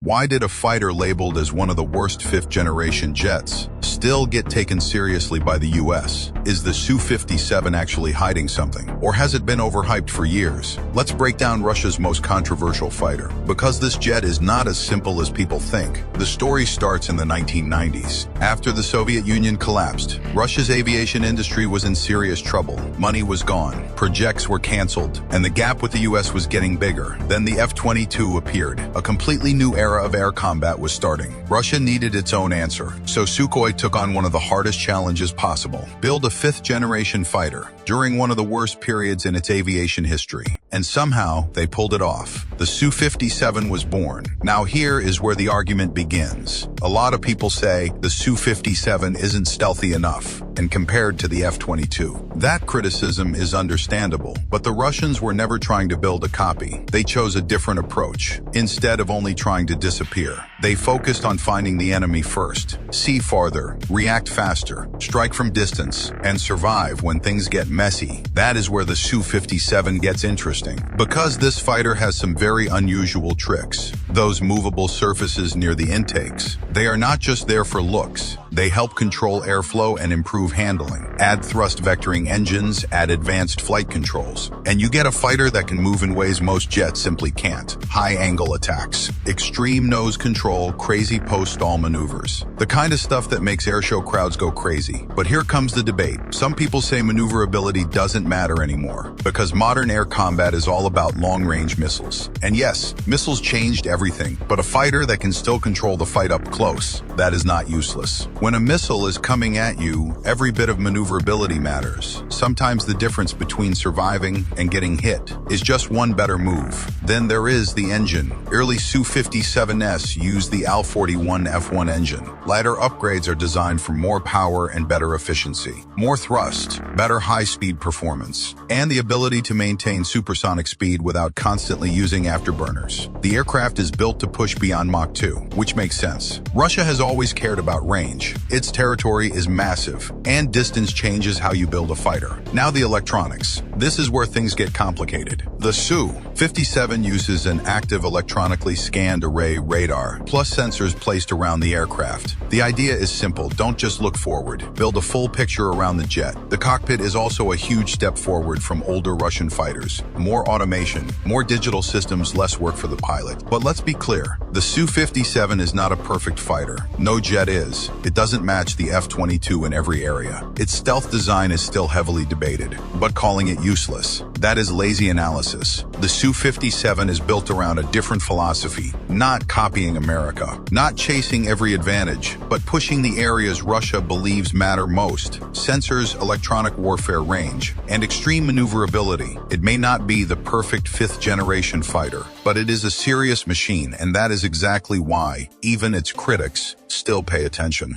Why did a fighter labeled as one of the worst fifth-generation jets still get taken seriously by the US? Is the Su-57 actually hiding something? Or has it been overhyped for years? Let's break down Russia's most controversial fighter. Because this jet is not as simple as people think. The story starts in the 1990s. After the Soviet Union collapsed, Russia's aviation industry was in serious trouble. Money was gone, projects were canceled, and the gap with the US was getting bigger. Then the F-22 appeared. A completely new era of air combat was starting. Russia needed its own answer, so Sukhoi took on one of the hardest challenges possible. Build a fifth-generation fighter during one of the worst periods in its aviation history. And somehow, they pulled it off. The Su-57 was born. Now here is where the argument begins. A lot of people say the Su-57 isn't stealthy enough, and compared to the F-22. That criticism is understandable, but the Russians were never trying to build a copy. They chose a different approach. Instead of only trying to disappear, they focused on finding the enemy first, see farther, react faster, strike from distance, and survive when things get messy. That is where the Su-57 gets interesting, because this fighter has some very unusual tricks. Those movable surfaces near the intakes, they are not just there for looks. They help control airflow and improve handling. Add thrust vectoring engines, add advanced flight controls, and you get a fighter that can move in ways most jets simply can't. High-angle attacks, extreme nose control, crazy post-stall maneuvers. The kind of stuff that makes airshow crowds go crazy. But here comes the debate. Some people say maneuverability doesn't matter anymore, because modern air combat is all about long-range missiles. And yes, missiles changed everything, but a fighter that can still control the fight up close, that is not useless. When a missile is coming at you, every bit of maneuverability matters. Sometimes the difference between surviving and getting hit is just one better move. Then there is the engine. Early Su-57s used the AL-41 F1 engine. Later upgrades are designed for more power and better efficiency, more thrust, better high-speed performance, and the ability to maintain supersonic speed without constantly using afterburners. The aircraft is built to push beyond Mach 2, which makes sense. Russia has always cared about range. Its territory is massive, and distance changes how you build a fighter. Now the electronics. This is where things get complicated. The Su-57 uses an active electronically scanned array radar, plus sensors placed around the aircraft. The idea is simple. Don't just look forward. Build a full picture around the jet. The cockpit is also a huge step forward from older Russian fighters. More automation, more digital systems, less work for the pilot. But let's be clear. The Su-57 is not a perfect fighter. No jet is. It doesn't match the F-22 in every area. Its stealth design is still heavily debated, but calling it useless, that is lazy analysis. The Su-57 is built around a different philosophy, not copying America, not chasing every advantage, but pushing the areas Russia believes matter most: sensors, electronic warfare range, and extreme maneuverability. It may not be the perfect fifth-generation fighter, but it is a serious machine, and that is exactly why even its critics still pay attention.